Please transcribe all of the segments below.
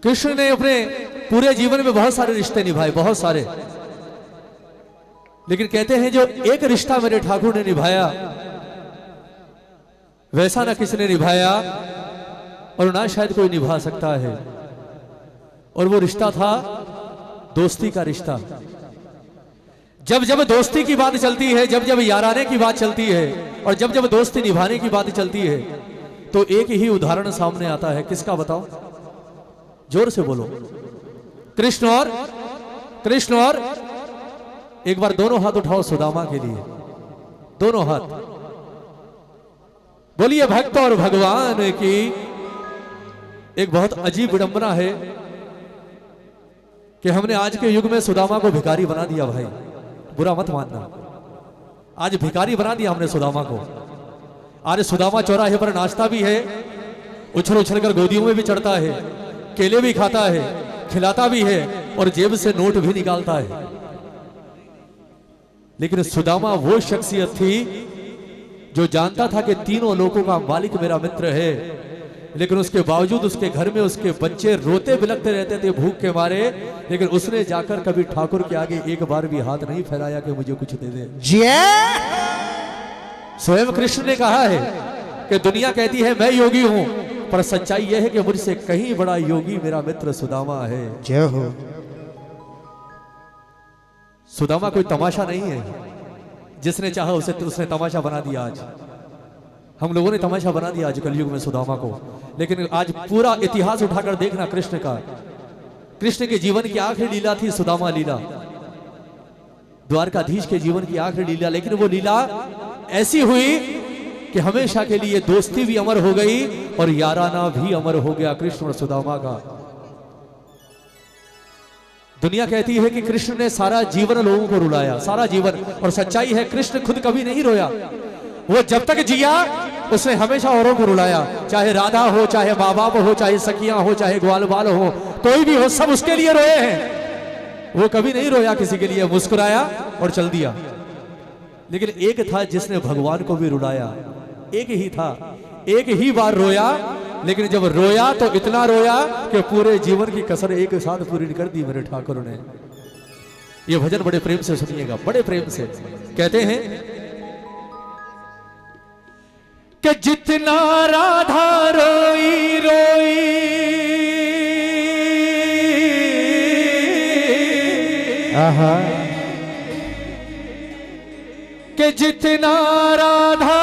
कृष्ण ने अपने पूरे जीवन में बहुत सारे रिश्ते निभाए, बहुत सारे, लेकिन कहते हैं जो एक रिश्ता मेरे ठाकुर ने निभाया वैसा ना किसी ने निभाया और ना शायद कोई निभा सकता है। और वो रिश्ता था दोस्ती का रिश्ता। जब जब दोस्ती की बात चलती है, जब जब याराने की बात चलती है और जब जब दोस्ती निभाने की बात चलती है तो एक ही उदाहरण सामने आता है। किसका बताओ? जोर से बोलो। कृष्ण और एक बार दोनों हाथ उठाओ सुदामा के लिए, दोनों हाथ। बोलिए भक्त और भगवान की। एक बहुत अजीब विडंबना है कि हमने आज के युग में सुदामा को भिखारी बना दिया। भाई बुरा मत मानना, आज भिखारी बना दिया हमने सुदामा को। आज सुदामा चौराहे पर नाचता भी है, उछल उछल कर गोदियों में भी चढ़ता है, केले भी खाता है, खिलाता भी है और जेब से नोट भी निकालता है। लेकिन सुदामा वो शख्सियत थी जो जानता था कि तीनों लोगों का मालिक मेरा मित्र है, लेकिन उसके बावजूद उसके घर में उसके बच्चे रोते बिलखते रहते थे भूख के मारे, लेकिन उसने जाकर कभी ठाकुर के आगे एक बार भी हाथ नहीं फैलाया कि मुझे कुछ दे दे। स्वयं कृष्ण ने कहा है कि दुनिया कहती है मैं योगी हूं, पर सच्चाई यह है कि मुझसे कहीं बड़ा योगी मेरा मित्र सुदामा है। जय हो। सुदामा कोई तमाशा नहीं है, जिसने चाहा उसे उसने तमाशा बना दिया। आज हम लोगों ने तमाशा बना दिया आज कलयुग में सुदामा को। लेकिन आज पूरा इतिहास उठाकर देखना कृष्ण का, कृष्ण के जीवन की आखिरी लीला थी सुदामा लीला, द्वारकाधीश के जीवन की आखिरी लीला। लेकिन वो लीला ऐसी हुई कि हमेशा के लिए दोस्ती भी अमर हो गई और याराना भी अमर हो गया कृष्ण और सुदामा का। दुनिया कहती है कि कृष्ण ने सारा जीवन लोगों को रुलाया, सारा जीवन, और सच्चाई है कृष्ण खुद कभी नहीं रोया। वो जब तक जिया उसने हमेशा औरों को रुलाया, चाहे राधा हो, चाहे माँ बाप हो, चाहे सखियां हो, चाहे ग्वाल बाल हो, कोई भी हो, सब उसके लिए रोए हैं। वो कभी नहीं रोया किसी के लिए, मुस्कुराया और चल दिया। लेकिन एक था जिसने भगवान को भी रुलाया, एक ही था, एक ही बार रोया। लेकिन जब रोया तो इतना रोया कि पूरे जीवन की कसर एक साथ पूरी कर दी मेरे ठाकुर ने। ये भजन बड़े प्रेम से सुनिएगा, बड़े प्रेम से। कहते हैं कि जितना राधा रोई रोई कि जितना राधा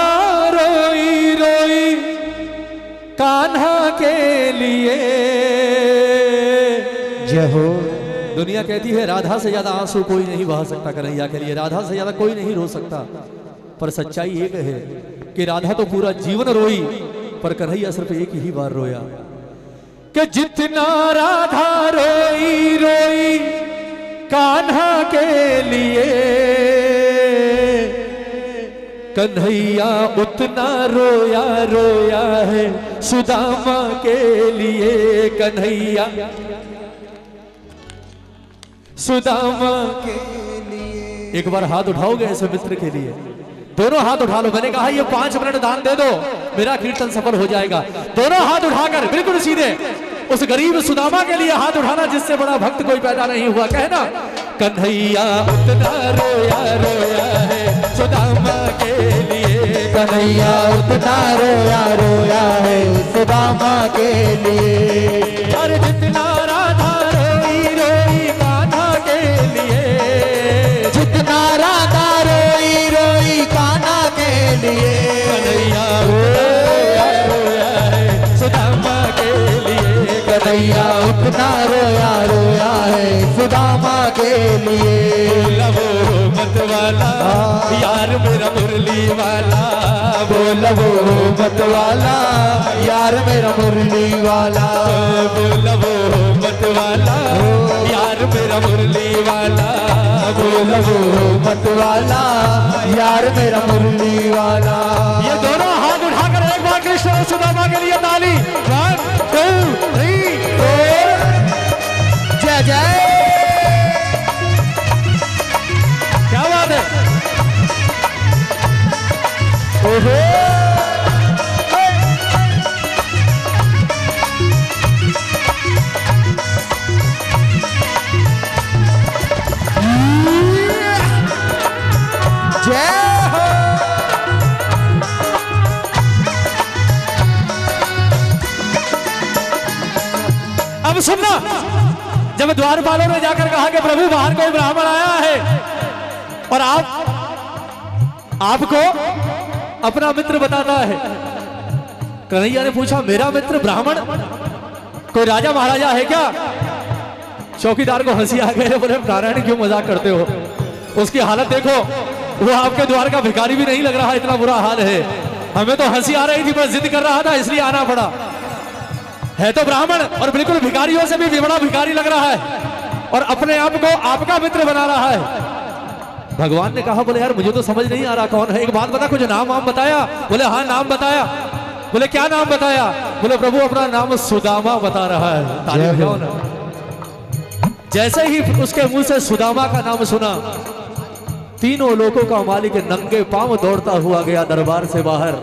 रोई रोई कान्हा के लिए। जय हो। दुनिया कहती है राधा से ज्यादा आंसू कोई नहीं बहा सकता कन्हैया के लिए, राधा से ज्यादा कोई नहीं रो सकता। पर सच्चाई एक है कि राधा तो पूरा जीवन रोई, पर कन्हैया सिर्फ एक ही बार रोया। कि जितना राधा रोई रोई कान्हा के लिए, कन्हैया उतना रोया रोया है सुदामा के लिए। कन्हैया सुदामा के लिए। एक बार हाथ उठाओगे ऐसे मित्र के लिए? दोनों हाथ उठा लो। मैंने कहा ये 5 मिनट दान दे दो, मेरा कीर्तन सफल हो जाएगा। दोनों हाथ उठाकर बिल्कुल सीधे उस गरीब सुदामा के लिए हाथ उठाना जिससे बड़ा भक्त कोई पैदा नहीं हुआ। कहना कन्हैया उतना रोया रोया है सुदामा के लिए। कन्हैया उतना रोया रोया है सुदामा के लिए। और जितना राधा रोई रोई कान्हा के लिए, जितना राधा रोई रोई कान्हा के लिए। कन्हैया रोया रोया है सुदामा के लिए। कन्हैया उतना रोया रोया है सुदामा के लिए। बोलो मत वाला यार मेरा मुरली वाला, बोलो मत वाला यार मेरा मुरली वाला। बोलो मत वाला यार मेरा मुरली वाला। बोलो मत वाला यार मेरा मुरली वाला। ये दोनों हाथ उठाकर एक बार कृष्ण और सुदामा के लिए ताली। 1 2 3 4। जय जय। क्या बात है? ओहो। अब सुनना, जब द्वारपालों ने जाकर कहा कि प्रभु बाहर कोई ब्राह्मण आया है और आपको अपना मित्र बताता है। कन्हैया ने पूछा, मेरा मित्र ब्राह्मण? कोई राजा महाराजा है क्या? चौकीदार को हंसी आ गई, बोले नारायण क्यों मजाक करते हो? उसकी हालत देखो, वो आपके द्वार का भिखारी भी नहीं लग रहा, इतना बुरा हाल है। हमें तो हंसी आ रही थी, मैं जिद कर रहा था इसलिए आना पड़ा। है तो ब्राह्मण और बिल्कुल भिखारियों से भी बड़ा भिखारी लग रहा है और अपने आप को आपका मित्र बना रहा है। भगवान ने कहा, बोले यार मुझे तो समझ नहीं आ रहा कौन है, एक बात बता, कुछ नाम वाम बताया? बोले हाँ नाम बताया। बोले क्या नाम बताया? बोले प्रभु अपना नाम सुदामा बता रहा है। ताली बजाओ ना। जैसे ही उसके मुंह से सुदामा का नाम सुना, तीनों लोगों का मालिक नंगे पांव दौड़ता हुआ गया दरबार से बाहर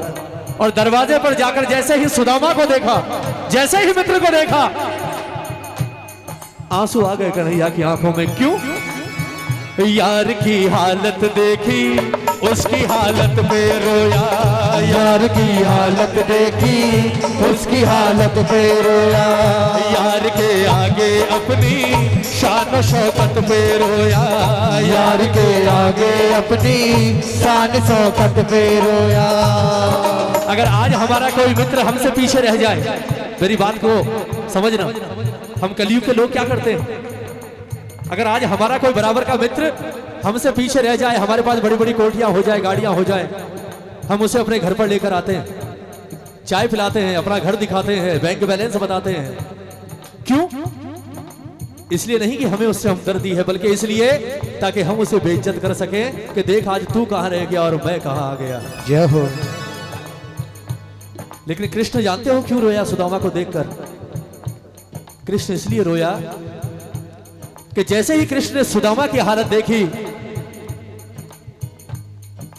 और दरवाजे पर जाकर जैसे ही सुदामा को देखा, जैसे ही मित्र को देखा, आंसू आ गए कन्हैया की आंखों में। क्यों? यार की हालत देखी, उसकी हालत पे रोया। यार की हालत देखी, उसकी हालत पे रोया। यार के आगे अपनी शान शौकत पे रोया। यार के आगे अपनी शान शौकत पे रोया। अगर आज हमारा कोई मित्र हमसे पीछे रह जाए, मेरी बात को समझना, हम कलयुग के लोग क्या करते हैं? अगर आज हमारा कोई बराबर का मित्र हमसे पीछे रह जाए, हमारे पास बड़ी बड़ी कोठियां हो जाए, गाड़ियां हो जाए, हम उसे अपने घर पर लेकर आते हैं, चाय पिलाते हैं, अपना घर दिखाते हैं, बैंक बैलेंस बताते हैं। क्यों? इसलिए नहीं कि हमें उससे हमदर्दी है, बल्कि इसलिए ताकि हम उसे बेइज्जत कर सकें कि देख आज तू कहां रह गया और मैं कहां आ गया। जय हो। लेकिन कृष्ण जानते हो क्यों रोया सुदामा को देखकर? कृष्ण इसलिए रोया कि जैसे ही कृष्ण ने सुदामा की हालत देखी,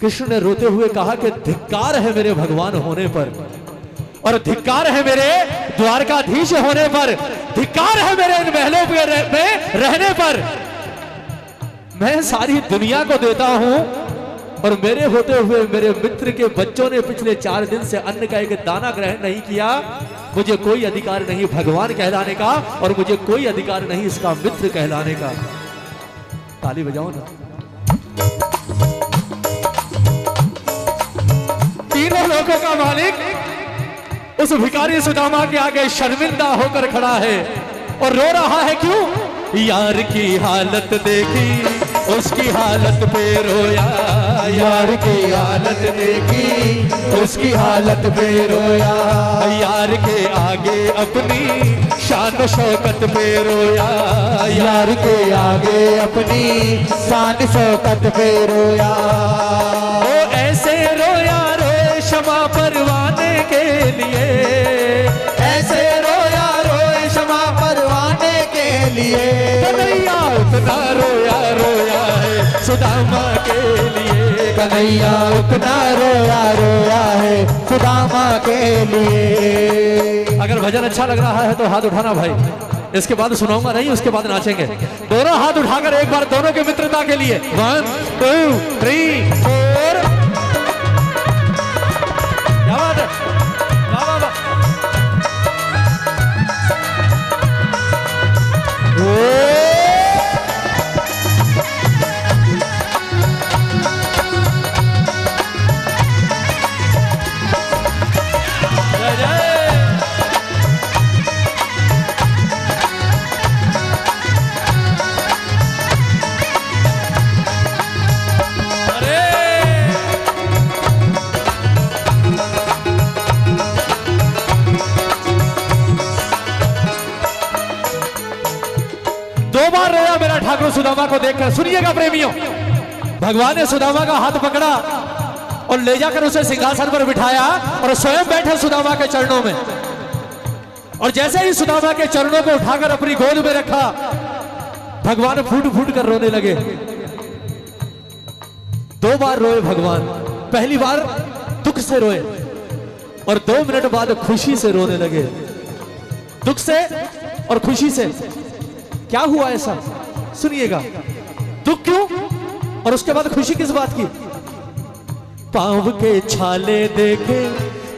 कृष्ण ने रोते हुए कहा कि धिक्कार है मेरे भगवान होने पर, और धिक्कार है मेरे द्वारकाधीश होने पर, धिक्कार है मेरे इन महलों में रहने पर। मैं सारी दुनिया को देता हूं और मेरे होते हुए मेरे मित्र के बच्चों ने पिछले 4 दिन से अन्न का एक दाना ग्रहण नहीं किया। मुझे कोई अधिकार नहीं भगवान कहलाने का और मुझे कोई अधिकार नहीं इसका मित्र कहलाने का। ताली बजाओ ना। तीनों लोगों का मालिक उस भिखारी सुदामा के आगे शर्मिंदा होकर खड़ा है और रो रहा है। क्यों? यार की हालत देखी, उसकी हालत पे रोया। यार की हालत देखी, उसकी हालत पे रोया। यार के आगे अपनी शान शौकत पे रोया। यार के आगे अपनी शान शौकत पे रोया। ओ ऐसे रोया रोए क्षमा परवाने के लिए, ऐसे रोया रोए क्षमा परवाने के लिए। कन्हैया उतना रोया रोया है सुदामा के लिए। कन्हैया उतना रोया रोया है सुदामा के लिए। अगर भजन अच्छा लग रहा है तो हाथ उठाना भाई, इसके बाद सुनाऊंगा नहीं, उसके बाद नाचेंगे। दोनों हाथ उठाकर एक बार दोनों के मित्रता के लिए 1 2 3 4। क्या बात है, वाह वाह वाह। जय जय। अरे 2 बार रोया मेरा ठाकुर सुदामा को देखकर। सुनिएगा प्रेमियों, भगवान ने सुदामा का हाथ पकड़ा और ले जाकर उसे सिंहासन पर बिठाया और स्वयं बैठे सुदामा के चरणों में। और जैसे ही सुदामा के चरणों को उठाकर अपनी गोद में रखा, भगवान फूट फूट कर रोने लगे। 2 बार रोए भगवान। पहली बार दुख से रोए और 2 मिनट बाद खुशी से रोने लगे। दुख से और खुशी से। क्या हुआ ऐसा? सुनिएगा। दुख क्यों और उसके बाद खुशी किस बात की? पांव के छाले देखे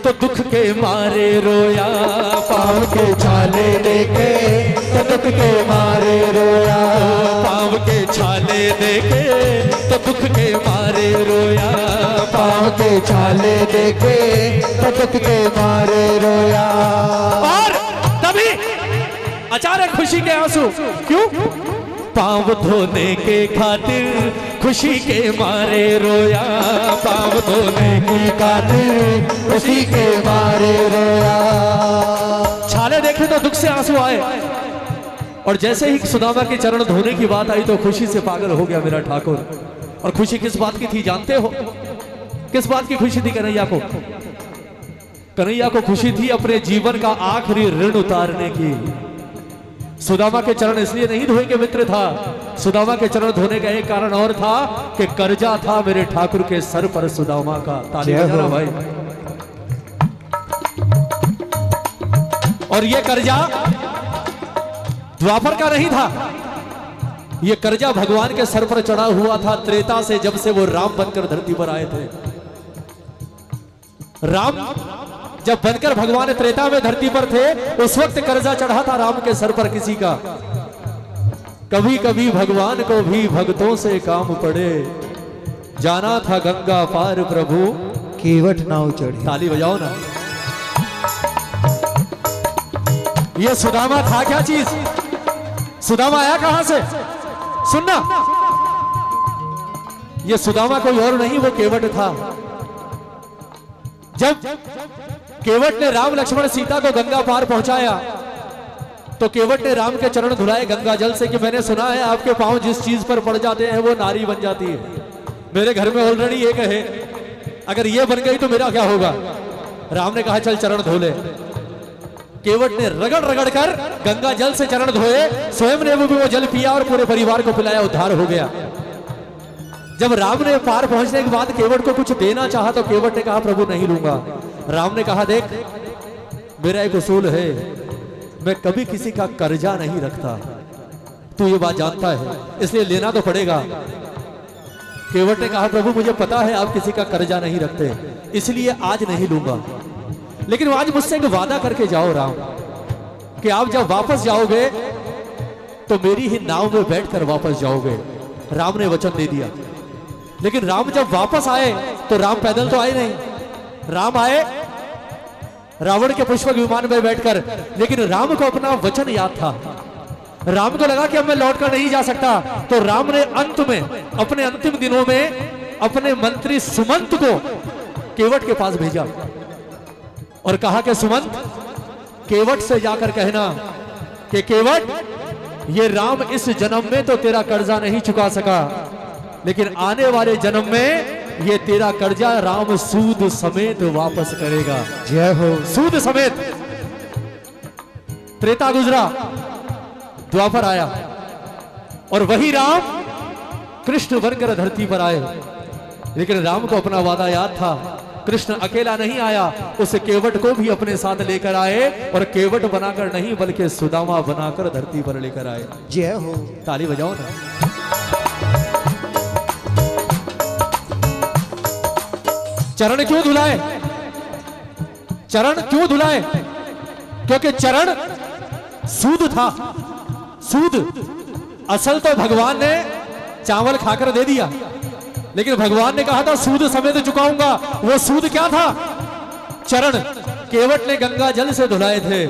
तो दुख के मारे रोया। पाँव के छाले देखे के मारे रोया। पाँव के छाले देखे तो दुख के मारे रोया। पाँव के छाले देखे तो दुख के मारे रोया। और तभी अचानक खुशी के आंसू, क्यों? पाँव धोने के खातिर खुशी के मारे रोया। पाँव धोने की खातिर खुशी के मारे रोया। छाले देखे तो दुख से आंसू आए, और जैसे ही सुदामा के चरण धोने की बात आई तो खुशी से पागल हो गया मेरा ठाकुर। और खुशी किस बात की थी जानते हो? किस बात की खुशी थी कन्हैया को? कन्हैया को खुशी थी अपने जीवन का आखिरी ऋण उतारने की। सुदामा के चरण इसलिए नहीं धोए के मित्र था, सुदामा के चरण धोने का एक कारण और था कि कर्जा था मेरे ठाकुर के सर पर सुदामा का। ताली बजाना भाई। और ये कर्जा द्वापर का नहीं था, ये कर्जा भगवान के सर पर चढ़ा हुआ था त्रेता से, जब से वो राम बनकर धरती पर आए थे। राम जब बनकर भगवान त्रेता में धरती पर थे, उस वक्त कर्जा चढ़ा था राम के सर पर किसी का। कभी कभी भगवान को भी भक्तों से काम पड़े, जाना था गंगा पार प्रभु केवट नाव चढ़ी। ताली बजाओ ना। ये सुदामा था क्या चीज? सुदामा आया कहां से? सुनना, ये सुदामा कोई और नहीं, वो केवट था। जब केवट ने राम लक्ष्मण सीता को गंगा पार पहुंचाया तो केवट ने राम के चरण धुलाए गंगा जल से कि मैंने सुना है आपके पांव जिस चीज पर पड़ जाते हैं वो नारी बन जाती है। मेरे घर में ऑलरेडी एक है, अगर ये बन गई तो मेरा क्या होगा? राम ने कहा चल चरण धो ले। केवट ने रगड़ रगड़ कर गंगा जल से चरण धोए, स्वयं ने भी वो जल पिया और पूरे परिवार को पिलाया, उद्धार हो गया। जब राम ने पार पहुंचने के बाद केवट को कुछ देना चाहा तो केवट ने कहा प्रभु नहीं लूंगा। राम ने कहा देख मेरा एक उसूल है, मैं कभी किसी का कर्जा नहीं रखता, तू ये बात जानता है, इसलिए लेना तो पड़ेगा। केवट ने कहा प्रभु मुझे पता है आप किसी का कर्जा नहीं रखते, इसलिए आज नहीं लूंगा, लेकिन आज मुझसे एक वादा करके जाओ राम कि आप जब वापस जाओगे तो मेरी ही नाव में बैठकर वापस जाओगे। राम ने वचन दे दिया। लेकिन राम जब वापस आए तो राम पैदल तो आए नहीं, राम आए रावण के पुष्पक विमान में बैठकर, लेकिन राम को अपना वचन याद था। राम को लगा कि अब मैं लौटकर नहीं जा सकता, तो राम ने अंत में अपने अंतिम दिनों में अपने मंत्री सुमंत को केवट के पास भेजा और कहा कि सुमंत केवट से जाकर कहना कि केवट ये राम इस जन्म में तो तेरा कर्जा नहीं चुका सका, लेकिन आने वाले जन्म में ये तेरा कर्जा राम सूद समेत वापस करेगा। जय हो। सूद समेत। त्रेता गुजरा, द्वापर आया और वही राम कृष्ण बनकर धरती पर आए। लेकिन राम को अपना वादा याद था, कृष्ण अकेला नहीं आया, उस केवट को भी अपने साथ लेकर आए और केवट बनाकर नहीं बल्कि सुदामा बनाकर धरती पर लेकर आए। जय हो। ताली बजाओ ना। चरण क्यों धुलाए? चरण क्यों धुलाए? क्योंकि चरण सूद था। सूद असल तो भगवान ने चावल खाकर दे दिया, लेकिन भगवान ने कहा था सूद समेत चुकाऊंगा। वो सूद क्या था? चरण। केवट ने गंगा जल से धुलाए थे,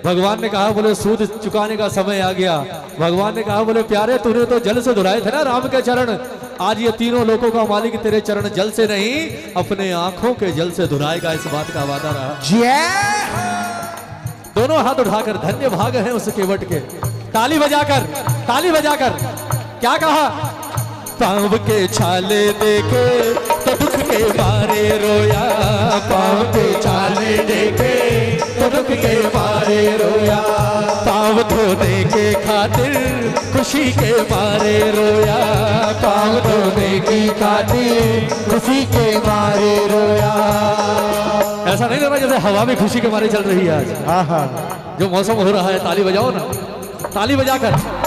भगवान ने कहा बोले सूद चुकाने का समय आ गया। भगवान ने कहा बोले प्यारे तूने तो जल से धुलाए थे ना राम के चरण, आज ये तीनों लोगों का मालिक तेरे चरण जल से नहीं अपने आंखों के जल से धुलाएगा, इस बात का वादा रहा। दोनों हाथ उठाकर धन्य भाग हैं उस केवट के। ताली बजाकर, ताली बजाकर क्या कहा? पाँव के छाले देखे तो दुख के मारे रोया, पाँव के छाले देखे तो दुख के मारे रोया, पाँव धोने के खातिर खुशी के मारे रोया, पाँव धोने की खातिर खुशी के मारे रोया। ऐसा नहीं लग रहा जैसे हवा में खुशी के मारे चल रही है आज? हाँ हाँ, जो मौसम हो रहा है। ताली बजाओ ना, ताली बजाकर।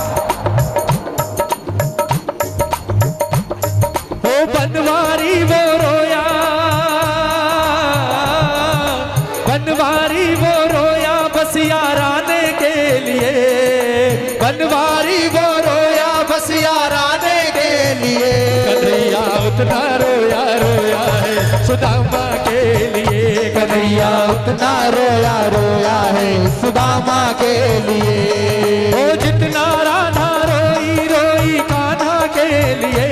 बनवारी वो रोया, बनवारी वो रोया बस याराने के लिए, बनवारी वो रोया बस याराने के लिए। कन्हैया उतना रोया रोया है सुदामा के लिए। कन्हैया उतना रोया रोया है सुदामा के लिए। ओ जितना राधा रोई रोई कान्हा के लिए।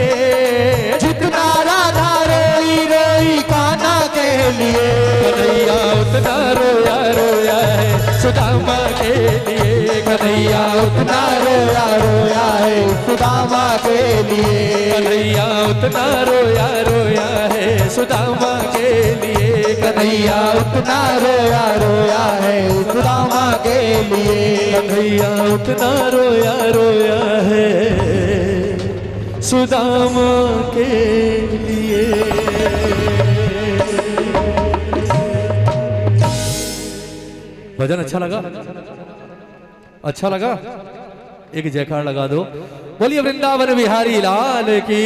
जितना राधा रोई रोई कान्हा के लिए। कन्हैया उतना रोया रोया है सुदामा के लिए। कन्हैया उतना रोया रोया है सुदामा के लिए। कन्हैया उतना रोया रोया है सुदामा के लिए। कन्हैया उतना रोया रोया है सुदामा के लिए। कन्हैया उतना रोया रोया है सुदामा के लिए। भजन अच्छा लगा? अच्छा लगा? एक जयकार लगा दो। बोलिए वृंदावन बिहारी लाल की।